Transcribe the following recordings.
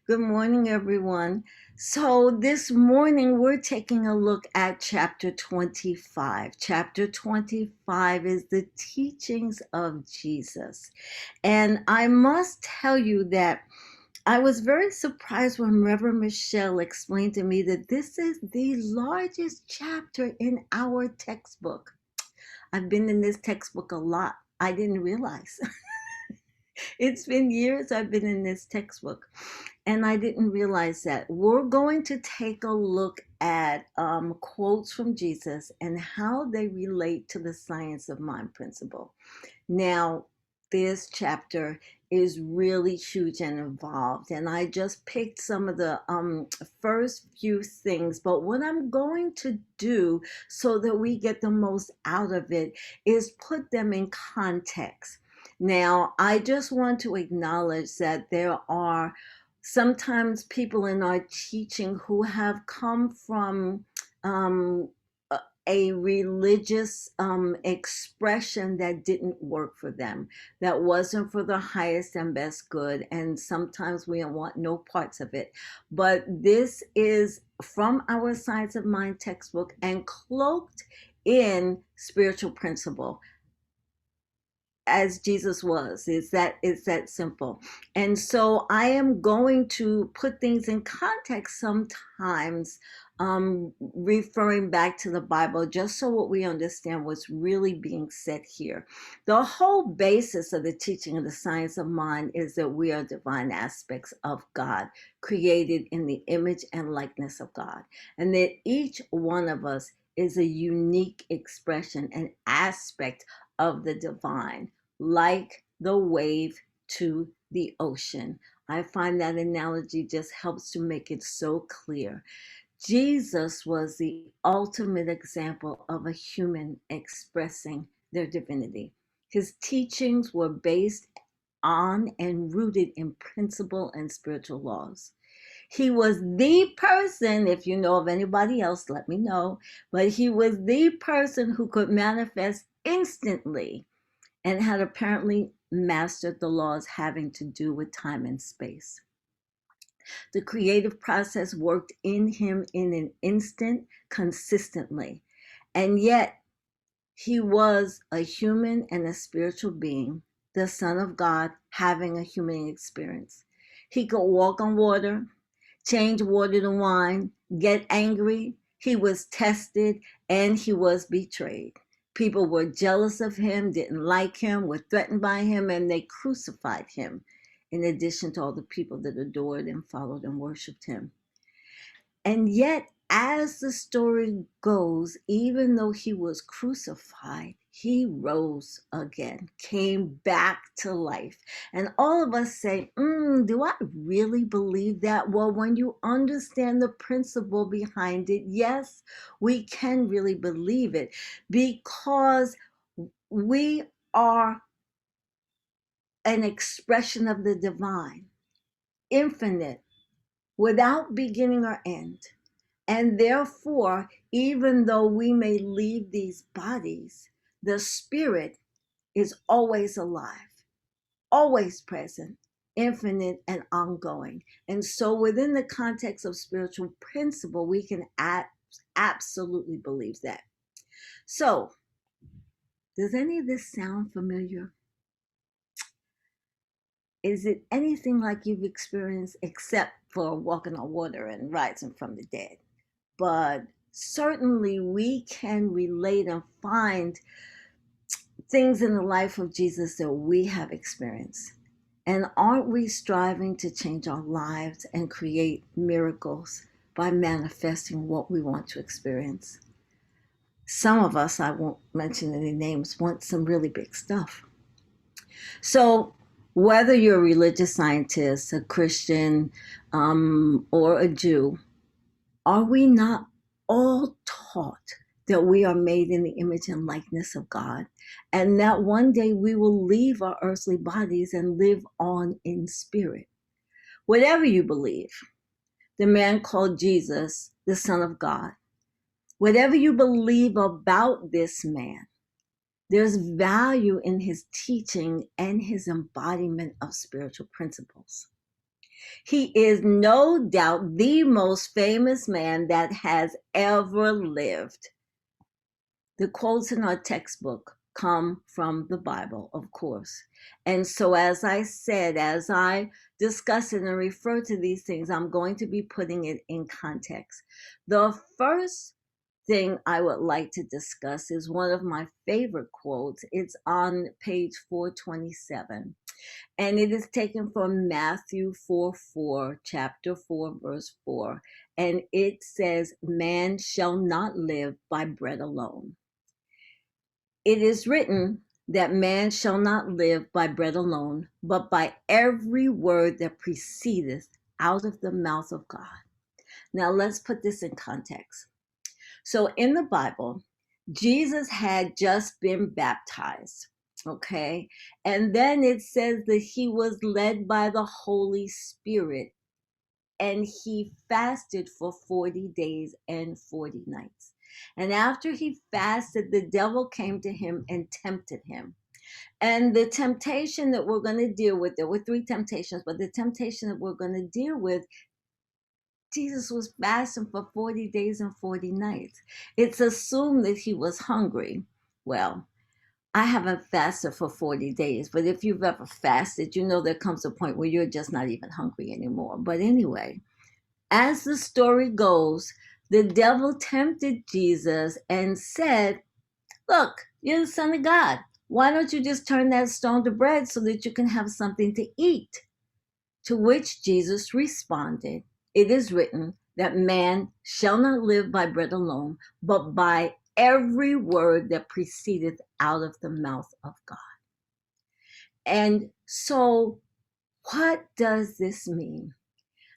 Good morning, everyone. So, this morning we're taking a look at chapter 25. Chapter 25 is the teachings of Jesus. And I must tell you that I was very surprised when Reverend Michelle explained to me that this is the largest chapter in our textbook. I've been in this textbook a lot. I didn't realize. It's been years I've been in this textbook, and I didn't realize that. We're going to take a look at quotes from Jesus and how they relate to the science of mind principle. Now, this chapter is really huge and involved, and I just picked some of the first few things. But what I'm going to do so that we get the most out of it is put them in context. Now, I just want to acknowledge that there are sometimes people in our teaching who have come from um, a religious expression that didn't work for them, that wasn't for the highest and best good, and sometimes we don't want no parts of it. But this is from our Science of Mind textbook and cloaked in spiritual principle as Jesus was. It's that simple. And so I am going to put things in context sometimes, referring back to the Bible, just so what we understand what's really being said here. The whole basis of the teaching of the science of mind is that we are divine aspects of God, created in the image and likeness of God, and that each one of us is a unique expression, an aspect of the divine, like the wave to the ocean. I find that analogy just helps to make it so clear. Jesus was the ultimate example of a human expressing their divinity. His teachings were based on and rooted in principle and spiritual laws. He was the person, if you know of anybody else, let me know, but he was the person who could manifest instantly and had apparently mastered the laws having to do with time and space. The creative process worked in him in an instant, consistently. And yet, he was a human and a spiritual being, the Son of God, having a human experience. He could walk on water, change water to wine, get angry. He was tested and he was betrayed. People were jealous of him, didn't like him, were threatened by him, and they crucified him, in addition to all the people that adored and followed and worshiped him. And yet, as the story goes, even though he was crucified, he rose again, came back to life. And all of us say, do I really believe that? Well, when you understand the principle behind it, yes, we can really believe it, because we are an expression of the divine, infinite, without beginning or end. And therefore, even though we may leave these bodies, the spirit is always alive, always present, infinite, and ongoing. And so, within the context of spiritual principle, we can absolutely believe that. So, does any of this sound familiar? Is it anything like you've experienced, except for walking on water and rising from the dead? But certainly we can relate and find things in the life of Jesus that we have experienced. And aren't we striving to change our lives and create miracles by manifesting what we want to experience? Some of us, I won't mention any names, want some really big stuff. So whether you're a religious scientist, a Christian, or a Jew, are we not all taught that we are made in the image and likeness of God, and that one day we will leave our earthly bodies and live on in spirit? Whatever you believe, the man called Jesus, the Son of God, whatever you believe about this man, there's value in his teaching and his embodiment of spiritual principles. He is no doubt the most famous man that has ever lived. The quotes in our textbook come from the Bible, of course. And so, as I said, as I discuss it and refer to these things, I'm going to be putting it in context. The first thing I would like to discuss is one of my favorite quotes. It's on page 427, and it is taken from Matthew 4:4, chapter 4, verse 4. And it says, "Man shall not live by bread alone." It is written that man shall not live by bread alone, but by every word that proceedeth out of the mouth of God. Now let's put this in context. So in the Bible, Jesus had just been baptized, okay? And then it says that he was led by the Holy Spirit and he fasted for 40 days and 40 nights. And after he fasted, the devil came to him and tempted him. And the temptation that we're going to deal with, there were three temptations, but the temptation that we're going to deal with, Jesus was fasting for 40 days and 40 nights. It's assumed that he was hungry. Well, I haven't fasted for 40 days, but if you've ever fasted, you know there comes a point where you're just not even hungry anymore. But anyway, as the story goes, the devil tempted Jesus and said, "Look, you're the Son of God. Why don't you just turn that stone to bread so that you can have something to eat?" To which Jesus responded, "It is written that man shall not live by bread alone, but by every word that proceedeth out of the mouth of God." And so, what does this mean?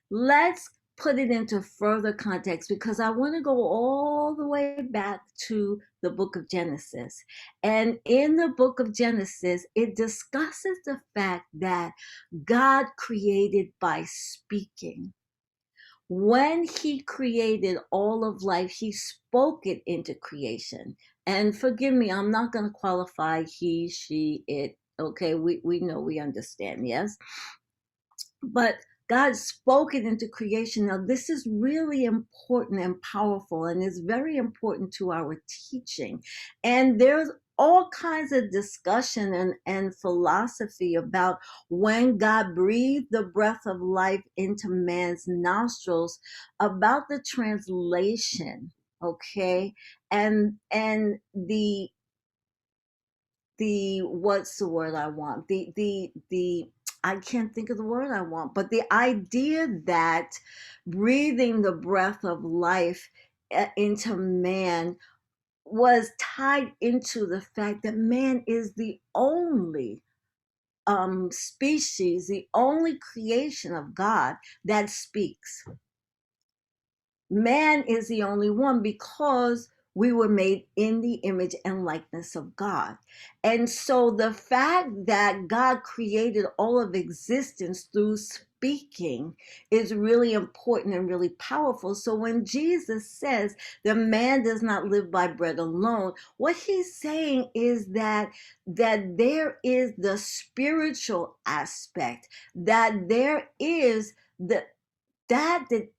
Let's put it into further context because I want to go all the way back to the book of Genesis. And in the book of Genesis, it discusses the fact that God created by speaking. When he created all of life, he spoke it into creation. And forgive me, I'm not going to qualify he, she, it. Okay, we know, we understand, yes? But God spoke it into creation. Now, this is really important and powerful, and is very important to our teaching. And there's all kinds of discussion and philosophy about when God breathed the breath of life into man's nostrils, about the translation, okay, and the what's the word I want? The I can't think of the word I want, but the idea that breathing the breath of life into man was tied into the fact that man is the only species, the only creation of God that speaks. Man is the only one because we were made in the image and likeness of God. And so the fact that God created all of existence through speaking is really important and really powerful. So when Jesus says the man does not live by bread alone, what he's saying is that there is the spiritual aspect, that there is that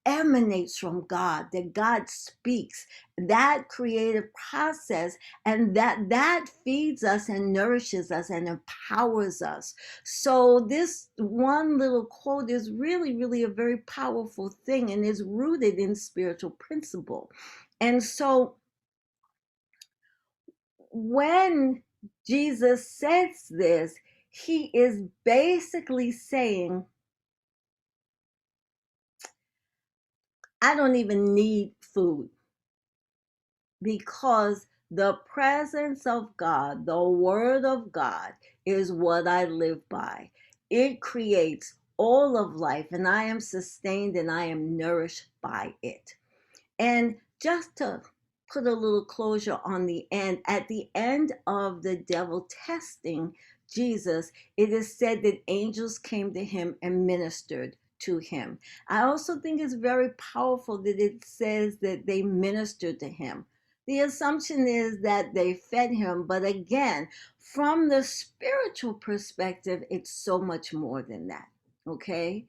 emanates from God, that God speaks, that creative process, and that feeds us and nourishes us and empowers us. So this one little quote is really, really a very powerful thing and is rooted in spiritual principle. And so when Jesus says this, he is basically saying, I don't even need food, because the presence of God, the word of God, is what I live by. It creates all of life, and I am sustained and I am nourished by it. And just to put a little closure on the end, at the end of the devil testing Jesus, it is said that angels came to him and ministered to him. I also think it's very powerful that it says that they ministered to him. The assumption is that they fed him, but again, from the spiritual perspective, it's so much more than that, okay?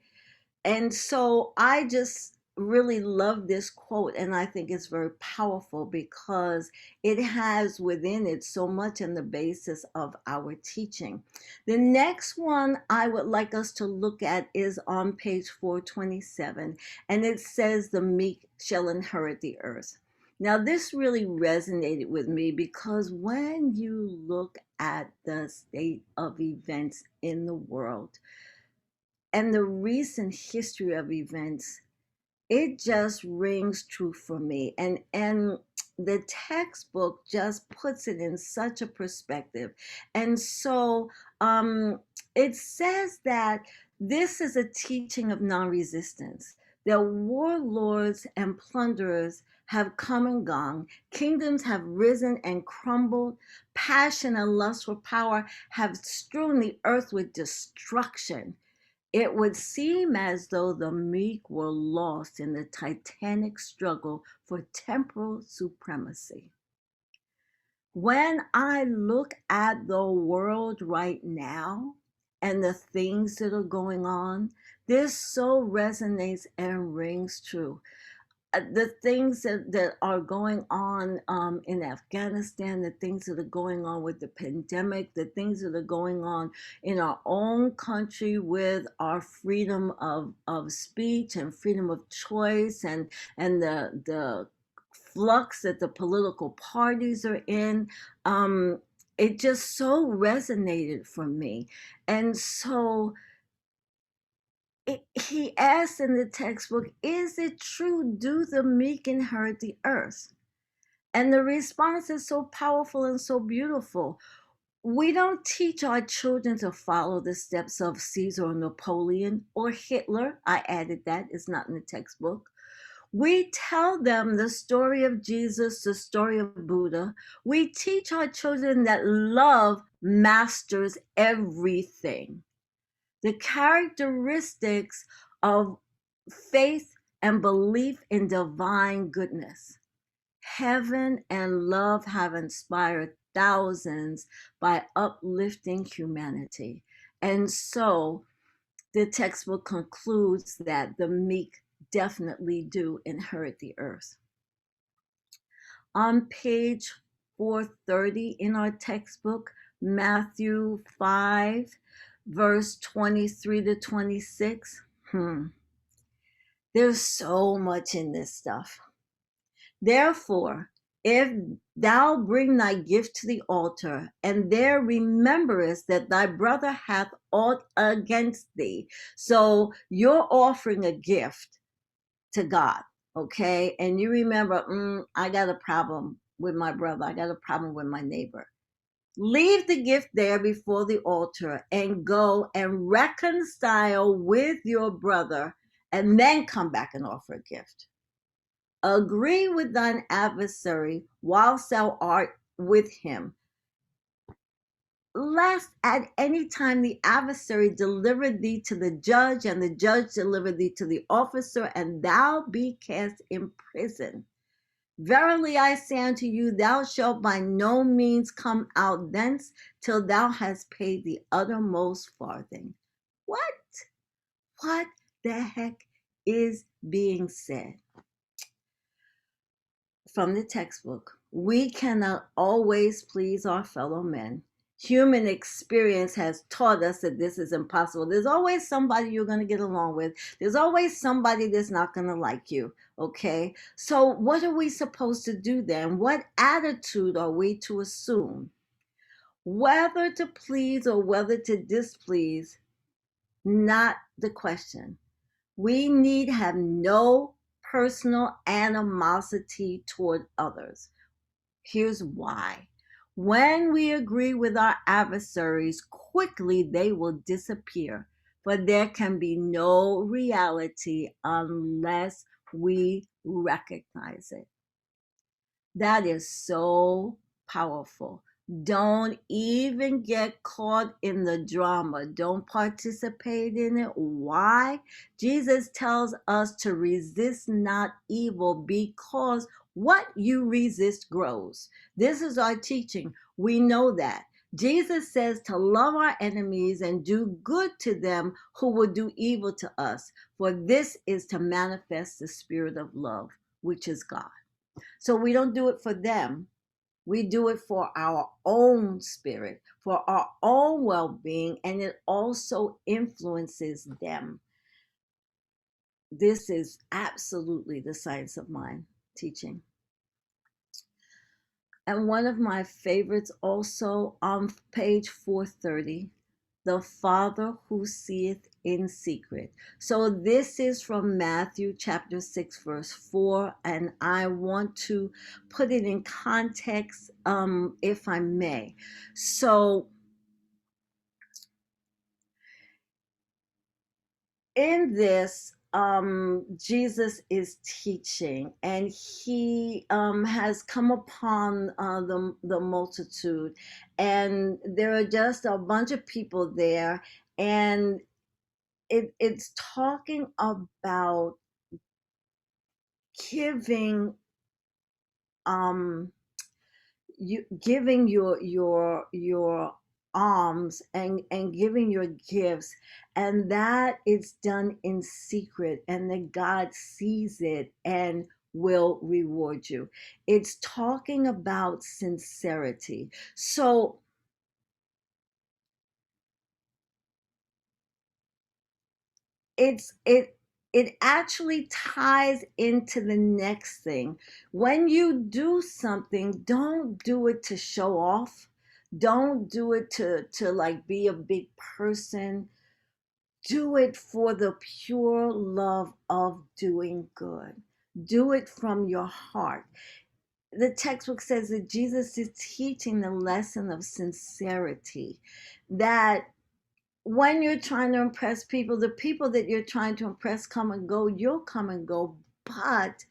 And so I just really love this quote, and I think it's very powerful because it has within it so much in the basis of our teaching. The next one I would like us to look at is on page 427, and it says, "The meek shall inherit the earth." Now, this really resonated with me because when you look at the state of events in the world, and the recent history of events, it just rings true for me. And the textbook just puts it in such a perspective. And so it says that this is a teaching of non-resistance, that warlords and plunderers have come and gone, kingdoms have risen and crumbled, passion and lust for power have strewn the earth with destruction. It would seem as though the meek were lost in the titanic struggle for temporal supremacy. When I look at the world right now and the things that are going on, this so resonates and rings true. The things that are going on in Afghanistan, the things that are going on with the pandemic, the things that are going on in our own country with our freedom of speech and freedom of choice, and the flux that the political parties are in, it just so resonated for me. And so he asks in the textbook, "Is it true? Do the meek inherit the earth?" And the response is so powerful and so beautiful. We don't teach our children to follow the steps of Caesar or Napoleon or Hitler. I added that, it's not in the textbook. We tell them the story of Jesus, the story of Buddha. We teach our children that love masters everything. The characteristics of faith and belief in divine goodness. Heaven and love have inspired thousands by uplifting humanity. And so the textbook concludes that the meek definitely do inherit the earth. On page 430 in our textbook, Matthew 5, verse 23 to 26. There's so much in this stuff. "Therefore, if thou bring thy gift to the altar, and there rememberest that thy brother hath aught against thee." So you're offering a gift to God, okay? And you remember, I got a problem with my brother. I got a problem with my neighbor. Leave the gift there before the altar and go and reconcile with your brother, and then come back and offer a gift. Agree with thine adversary whilst thou art with him, lest at any time the adversary deliver thee to the judge, and the judge deliver thee to the officer, and thou be cast in prison. Verily I say unto you, thou shalt by no means come out thence till thou hast paid the uttermost farthing. What? What the heck is being said? From the textbook, we cannot always please our fellow men. Human experience has taught us that this is impossible. There's always somebody you're going to get along with. There's always somebody that's not going to like you, okay? So what are we supposed to do then? What attitude are we to assume? Whether to please or whether to displease, not the question. We need have no personal animosity toward others. Here's why. When we agree with our adversaries, quickly they will disappear, for there can be no reality unless we recognize it. That is so powerful. Don't even get caught in the drama. Don't participate in it. Why? Jesus tells us to resist not evil, because what you resist grows. This is our teaching. We know that. Jesus says to love our enemies and do good to them who would do evil to us, for this is to manifest the spirit of love, which is God. So we don't do it for them. We do it for our own spirit, for our own well being, and it also influences them. This is absolutely the science of mind teaching. And one of my favorites also on page 430, the Father who seeth in secret. So this is from Matthew chapter 6, verse 4, and I want to put it in context, if I may. So in this, Jesus is teaching, and he has come upon the multitude, and there are just a bunch of people there, and it's talking about giving um you giving your alms and giving your gifts, and that it's done in secret, and that God sees it and will reward you. It's talking about sincerity. So it actually ties into the next thing. When you do something, don't do it to show off. Don't do it to like be a big person. Do it for the pure love of doing good. Do it from your heart. The textbook says that Jesus is teaching the lesson of sincerity, that when you're trying to impress people, the people that you're trying to impress come and go, you'll come and go, but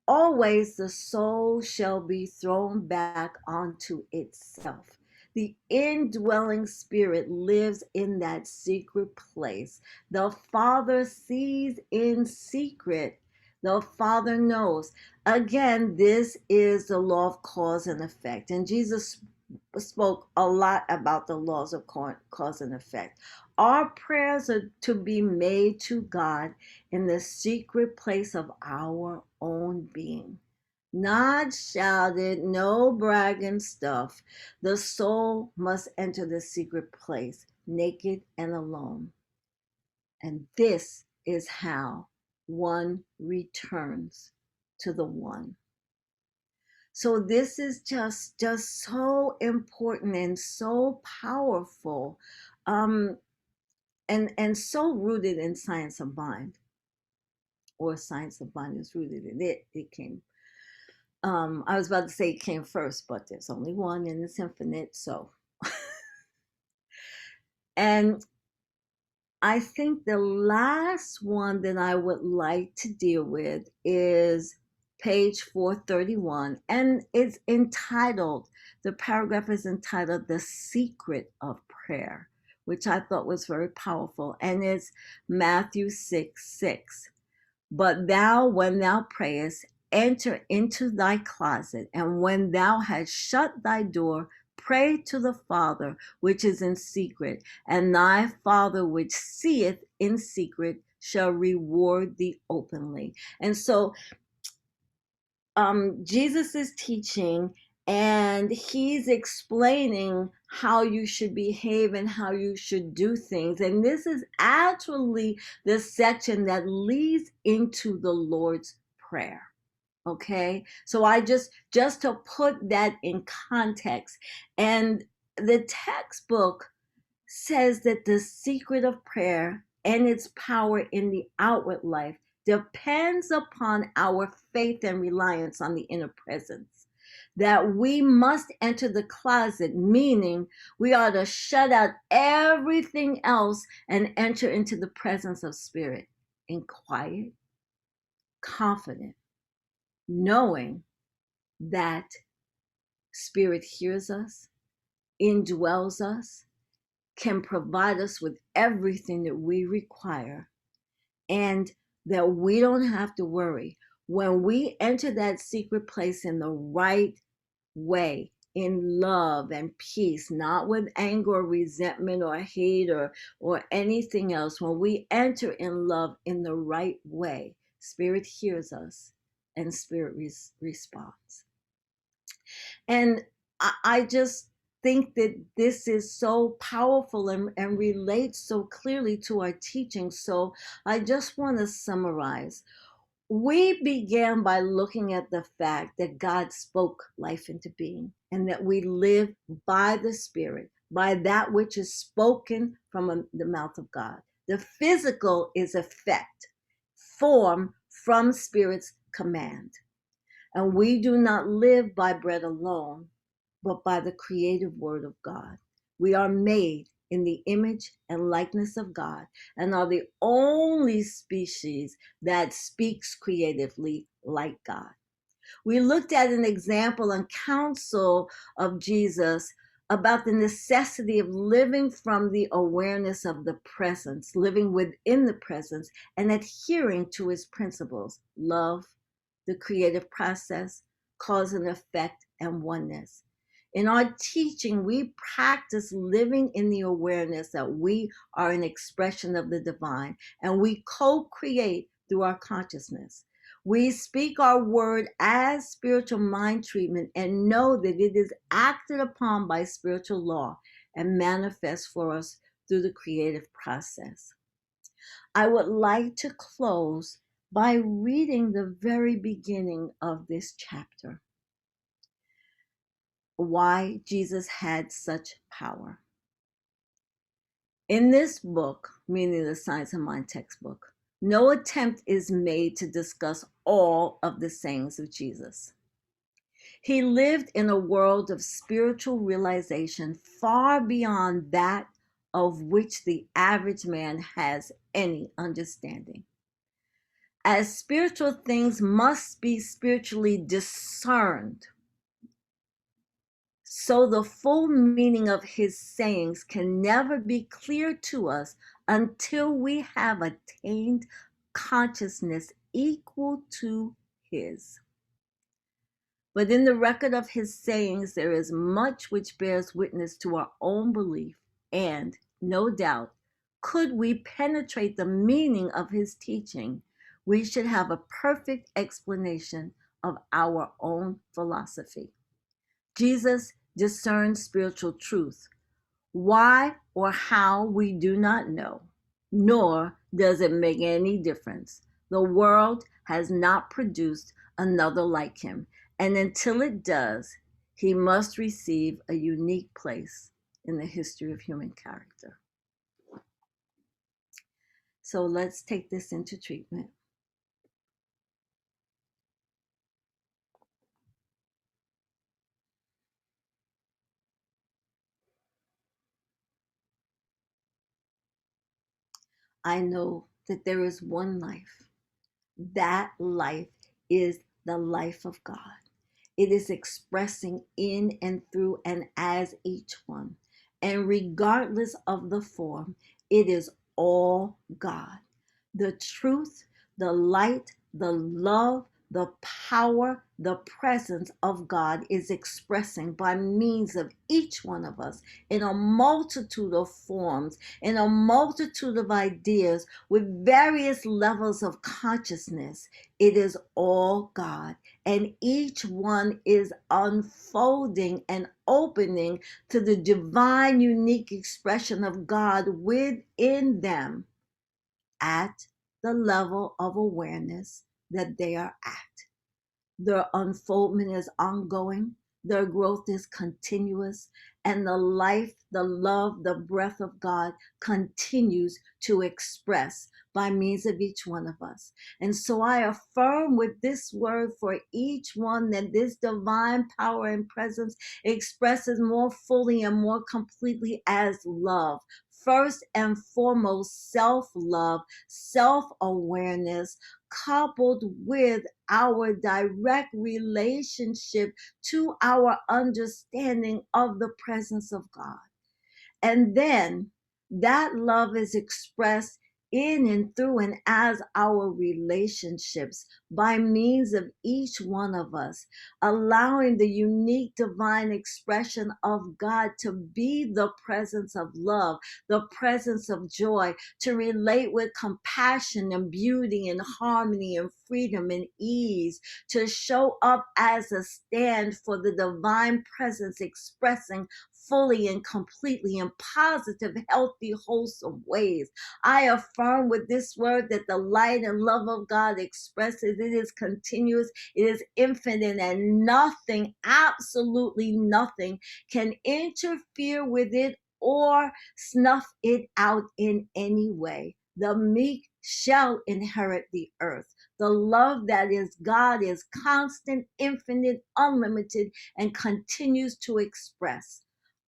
always the soul shall be thrown back onto itself. The indwelling spirit lives in that secret place. The Father sees in secret. The Father knows. Again, this is the law of cause and effect. And Jesus spoke a lot about the laws of cause and effect. Our prayers are to be made to God in the secret place of our own being. Not shouted, no bragging stuff. The soul must enter the secret place, naked and alone. And this is how one returns to the one. So this is just so important and so powerful, and so rooted in science of mind, or science of mind is rooted in it. It came. I was about to say it came first, but there's only one and it's infinite. So, and I think the last one that I would like to deal with is page 431, and it's entitled, the paragraph is entitled The Secret of Prayer, which I thought was very powerful, and it's Matthew 6:6. But thou, when thou prayest, enter into thy closet, and when thou hast shut thy door, pray to the Father which is in secret, and thy Father which seeth in secret shall reward thee openly. And so Jesus is teaching, and he's explaining how you should behave and how you should do things. And this is actually the section that leads into the Lord's Prayer. Okay, so I just to put that in context, and the textbook says that the secret of prayer and its power in the outward life depends upon our faith and reliance on the inner presence. That we must enter the closet, meaning we ought to shut out everything else and enter into the presence of Spirit in quiet, confident, knowing that Spirit hears us, indwells us, can provide us with everything that we require, and that we don't have to worry. When we enter that secret place in the right way, in love and peace, not with anger or resentment or hate or anything else. When we enter in love in the right way, Spirit hears us and Spirit responds. And I just think that this is so powerful and relates so clearly to our teaching. So I just want to summarize. We began by looking at the fact that God spoke life into being and that we live by the Spirit, by that which is spoken from the mouth of God. The physical is effect, form from Spirit's command. And we do not live by bread alone, but by the creative word of God. We are made in the image and likeness of God and are the only species that speaks creatively like God. We looked at an example and counsel of Jesus about the necessity of living from the awareness of the presence, living within the presence, and adhering to his principles: love, the creative process, cause and effect, and oneness. In our teaching, we practice living in the awareness that we are an expression of the divine and we co-create through our consciousness. We speak our word as spiritual mind treatment and know that it is acted upon by spiritual law and manifests for us through the creative process. I would like to close by reading the very beginning of this chapter. Why Jesus had such power. In this book, meaning the Science of Mind textbook, no attempt is made to discuss all of the sayings of Jesus. He lived in a world of spiritual realization far beyond that of which the average man has any understanding. As spiritual things must be spiritually discerned, so the full meaning of his sayings can never be clear to us until we have attained consciousness equal to his. But in the record of his sayings, there is much which bears witness to our own belief, and, no doubt, could we penetrate the meaning of his teaching, we should have a perfect explanation of our own philosophy. Jesus discerned spiritual truth. Why or how we do not know, nor does it make any difference. The world has not produced another like him, and until it does, he must receive a unique place in the history of human character. So let's take this into treatment. I know that there is one life. That life is the life of God. It is expressing in and through and as each one. And regardless of the form, it is all God. The truth, the light, the love, the power, the presence of God is expressing by means of each one of us in a multitude of forms, in a multitude of ideas with various levels of consciousness. It is all God, and each one is unfolding and opening to the divine, unique expression of God within them at the level of awareness that they are at. Their unfoldment is ongoing, their growth is continuous, and the life, the love, the breath of God continues to express by means of each one of us. And so I affirm with this word for each one that this divine power and presence expresses more fully and more completely as love. First and foremost, self-love, self-awareness, coupled with our direct relationship to our understanding of the presence of God. And then that love is expressed in and through and as our relationships by means of each one of us, allowing the unique divine expression of God to be the presence of love, the presence of joy, to relate with compassion and beauty and harmony and freedom and ease, to show up as a stand for the divine presence, expressing fully and completely in positive, healthy, wholesome ways. I affirm with this word that the light and love of God expresses, it is continuous, it is infinite, and nothing, absolutely nothing, can interfere with it or snuff it out in any way. The meek shall inherit the earth. The love that is God is constant, infinite, unlimited, and continues to express.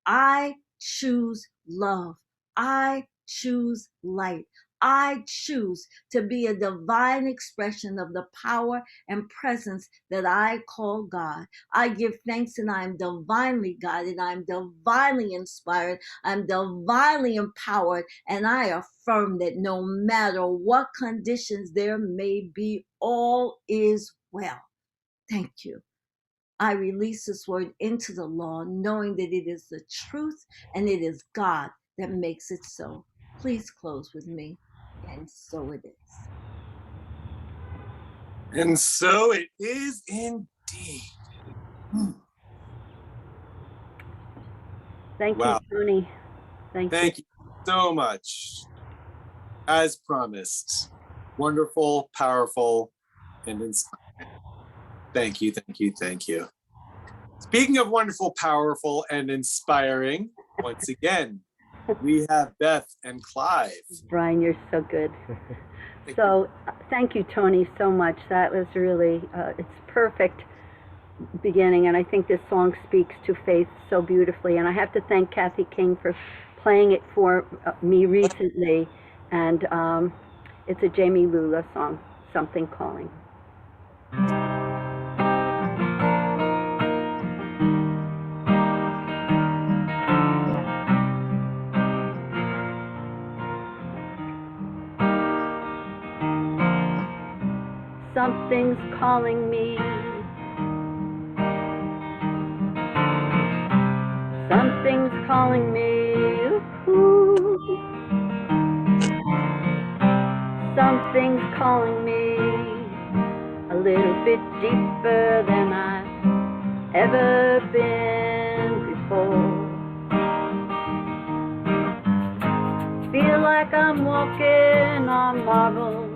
I choose love. I choose light. I choose to be a divine expression of the power and presence that I call God. I give thanks and I am divinely guided. I am divinely inspired. I'm divinely empowered. And I affirm that no matter what conditions there may be, all is well. Thank you. I release this word into the law, knowing that it is the truth and it is God that makes it so. Please close with me. And so it is. And so it is indeed. Thank Wow. you, Tony. Thank you so much. As promised, wonderful, powerful, and inspiring. Thank you, thank you, thank you. Speaking of wonderful, powerful, and inspiring, once again, we have Beth and Clive. Brian, you're so good. So thank you, Tony, so much. That was really, it's perfect beginning, and I think this song speaks to faith so beautifully. And I have to thank Kathy King for playing it for me recently. And it's a Jamie Lula song, Something Calling. Something's calling me. Something's calling me. Ooh. Something's calling me a little bit deeper than I've ever been before. Feel like I'm walking on marble,